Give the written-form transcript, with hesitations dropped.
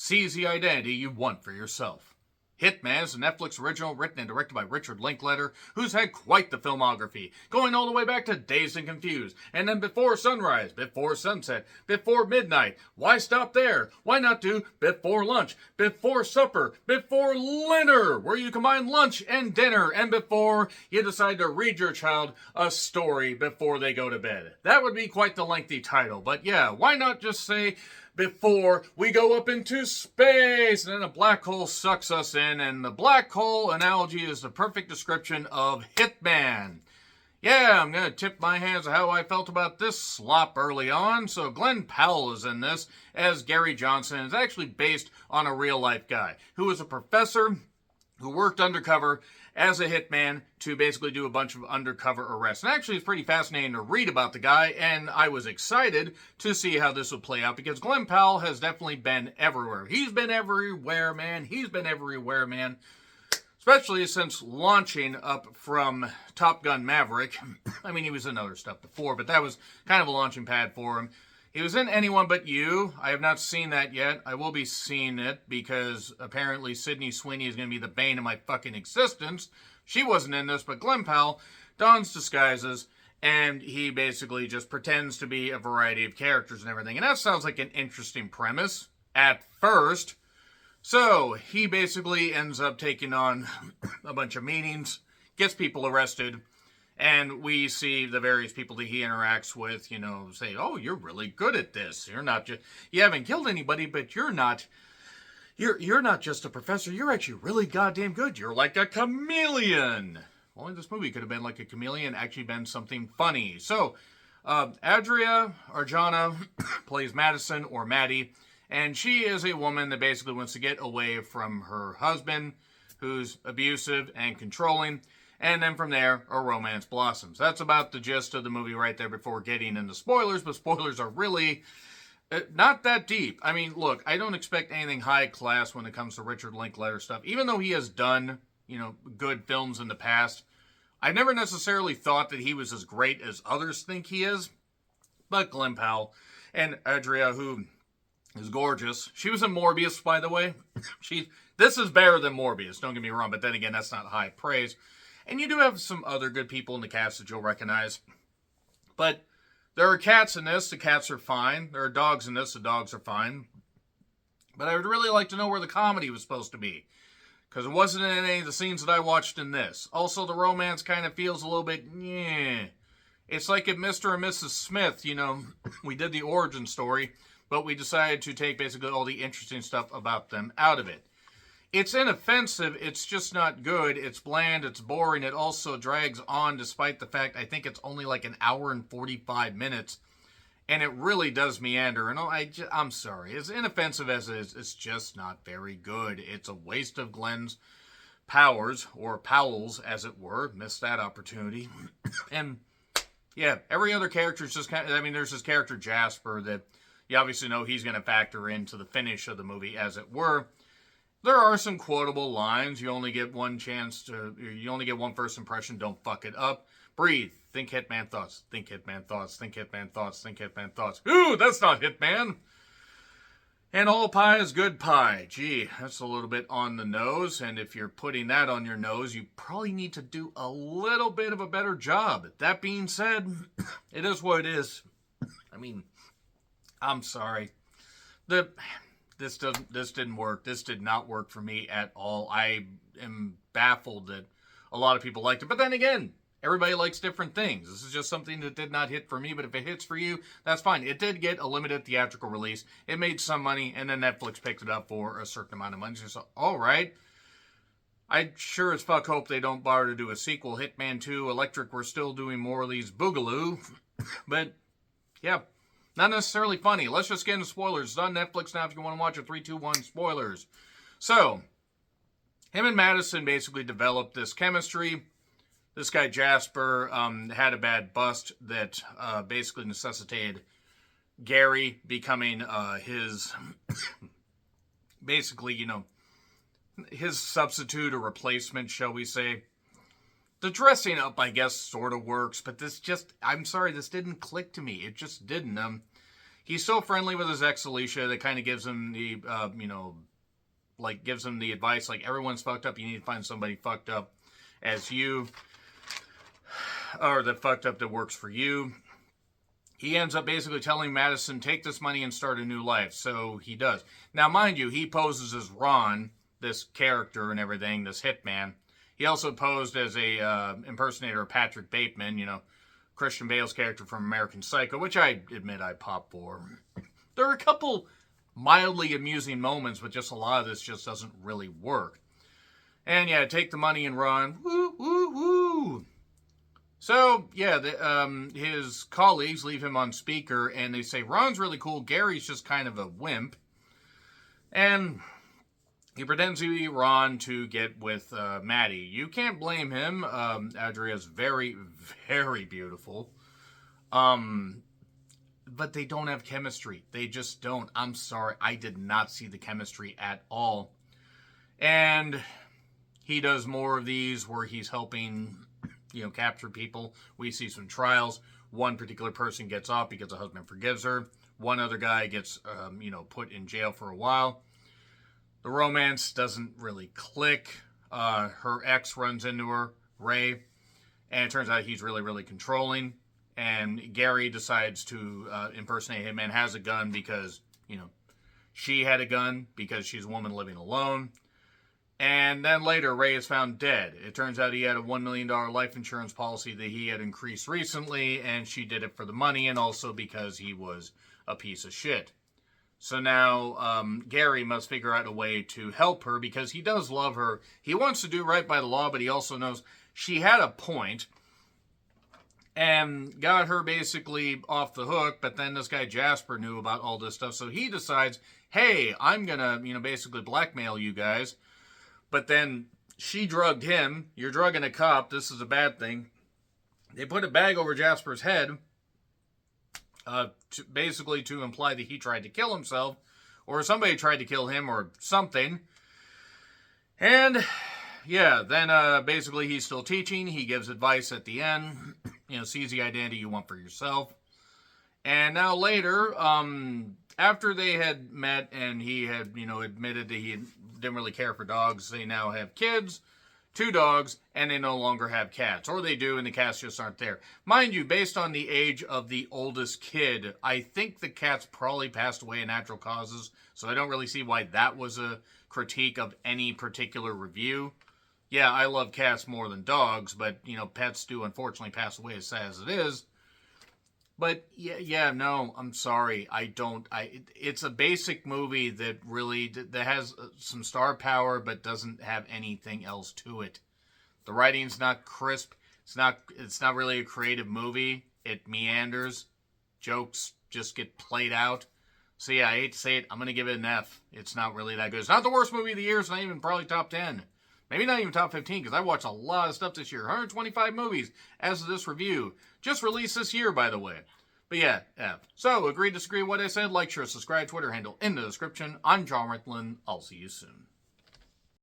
Seize the identity you want for yourself. Hitman is a Netflix original written and directed by Richard Linklater, who's had quite the filmography, going all the way back to Dazed and Confused, and then Before Sunrise, Before Sunset, Before Midnight. Why stop there? Why not do Before Lunch, Before Supper, Before Dinner, where you combine lunch and dinner, and before you decide to read your child a story before they go to bed? That would be quite the lengthy title, but yeah, why not just say before we go up into space, and then a black hole sucks us in, and the black hole analogy is the perfect description of Hitman. Yeah, I'm going to tip my hands of how I felt about this slop early on. So Glenn Powell is in this as Gary Johnson. It's actually based on a real-life guy who was a professor who worked undercover as a hitman to basically do a bunch of undercover arrests. And actually, it's pretty fascinating to read about the guy, and I was excited to see how this would play out, because Glenn Powell has definitely been everywhere. He's been everywhere, man. He's been everywhere, man. Especially since launching up from Top Gun Maverick. I mean, he was in other stuff before, but that was kind of a launching pad for him. He was in Anyone But You. I have not seen that yet. I will be seeing it because apparently Sydney Sweeney is going to be the bane of my fucking existence. She wasn't in this, but Glenn Powell dons disguises, and he basically just pretends to be a variety of characters and everything. And that sounds like an interesting premise at first. So he basically ends up taking on a bunch of meetings, gets people arrested, and we see the various people that he interacts with, say, oh, you're really good at this. You're not just, you haven't killed anybody, but you're not just a professor. You're actually really goddamn good. You're like a chameleon. Only this movie could have been like a chameleon, actually been something funny. So, Adria Arjona plays Madison, or Maddie, and she is a woman that basically wants to get away from her husband, who's abusive and controlling. And then from there, a romance blossoms. That's about the gist of the movie right there before getting into spoilers, but spoilers are really not that deep. I mean, look, I don't expect anything high class when it comes to Richard Linklater stuff. Even though he has done, good films in the past, I never necessarily thought that he was as great as others think he is. But Glenn Powell and Adria, who is gorgeous. She was in Morbius, by the way. This is better than Morbius, don't get me wrong, but then again, that's not high praise. And you do have some other good people in the cast that you'll recognize. But there are cats in this. The cats are fine. There are dogs in this. The dogs are fine. But I would really like to know where the comedy was supposed to be, because it wasn't in any of the scenes that I watched in this. Also, the romance kind of feels a little bit, It's like if Mr. and Mrs. Smith, we did the origin story, but we decided to take basically all the interesting stuff about them out of it. It's inoffensive, it's just not good, it's bland, it's boring, it also drags on despite the fact I think it's only like an hour and 45 minutes, and it really does meander, and I'm sorry, as inoffensive as it is, it's just not very good. It's a waste of Glenn's powers, or Powell's as it were, missed that opportunity, and yeah, every other character is just there's this character Jasper that you obviously know he's going to factor into the finish of the movie as it were. There are some quotable lines. You only get one first impression. Don't fuck it up. Breathe. Think Hitman thoughts. Think Hitman thoughts. Think Hitman thoughts. Think Hitman thoughts. Ooh, that's not Hitman. And all pie is good pie. Gee, that's a little bit on the nose. And if you're putting that on your nose, you probably need to do a little bit of a better job. That being said, it is what it is. I mean, I'm sorry. This didn't work. This did not work for me at all. I am baffled that a lot of people liked it. But then again, everybody likes different things. This is just something that did not hit for me. But if it hits for you, that's fine. It did get a limited theatrical release. It made some money, and then Netflix picked it up for a certain amount of money. So, all right. I sure as fuck hope they don't bother to do a sequel. Hitman 2, Electric, we're still doing more of these boogaloo. But, yeah. Not necessarily funny. Let's just get into spoilers. It's on Netflix now if you want to watch it. 3, 2, 1, spoilers. So, him and Madison basically developed this chemistry. This guy Jasper had a bad bust that basically necessitated Gary becoming his, basically, his substitute or replacement, shall we say. The dressing up, I guess, sort of works, but I'm sorry, this didn't click to me. It just didn't. he's still friendly with his ex Alicia. That kind of gives him the, gives him the advice, like, everyone's fucked up. You need to find somebody fucked up as you, or that fucked up that works for you. He ends up basically telling Madison, take this money and start a new life. So he does. Now, mind you, he poses as Ron, this character and everything, this hitman. He also posed as a impersonator of Patrick Bateman, Christian Bale's character from American Psycho, which I admit I pop for. There are a couple mildly amusing moments, but just a lot of this just doesn't really work. And yeah, take the money and run. Woo, woo, woo. So, yeah, his colleagues leave him on speaker, and they say, Ron's really cool, Gary's just kind of a wimp. And he pretends to be Ron to get with Maddie. You can't blame him. Adria's very, very beautiful. But they don't have chemistry. They just don't. I'm sorry, I did not see the chemistry at all. And he does more of these where he's helping capture people. We see some trials. One particular person gets off because the husband forgives her. One other guy gets, put in jail for a while. The romance doesn't really click. Her ex runs into her, Ray, and it turns out he's really, really controlling. And Gary decides to impersonate him and has a gun because, she had a gun because she's a woman living alone. And then later, Ray is found dead. It turns out he had a $1 million life insurance policy that he had increased recently, and she did it for the money and also because he was a piece of shit. So now Gary must figure out a way to help her because he does love her. He wants to do right by the law, but he also knows she had a point and got her basically off the hook. But then this guy Jasper knew about all this stuff, so he decides, hey, I'm going to, basically blackmail you guys. But then she drugged him. You're drugging a cop. This is a bad thing. They put a bag over Jasper's head, basically to imply that he tried to kill himself, or somebody tried to kill him, or something. And yeah, then basically he's still teaching. He gives advice at the end. Seize the identity you want for yourself. And now later, after they had met and he had, admitted that he didn't really care for dogs, they now have kids, 2 dogs, and they no longer have cats. Or they do, and the cats just aren't there. Mind you, based on the age of the oldest kid, I think the cats probably passed away in natural causes, so I don't really see why that was a critique of any particular review. Yeah, I love cats more than dogs, but, pets do unfortunately pass away, as sad as it is. But, no, I'm sorry. It's a basic movie that has some star power, but doesn't have anything else to it. The writing's not crisp. It's not really a creative movie. It meanders. Jokes just get played out. So yeah, I hate to say it, I'm going to give it an F. It's not really that good. It's not the worst movie of the year. It's not even probably top 10. Maybe not even top 15, because I watched a lot of stuff this year. 125 movies as of this review. Just released this year, by the way. But yeah, F. So, agree, disagree with what I said? Like, share, subscribe, Twitter handle in the description. I'm John Rickland. I'll see you soon.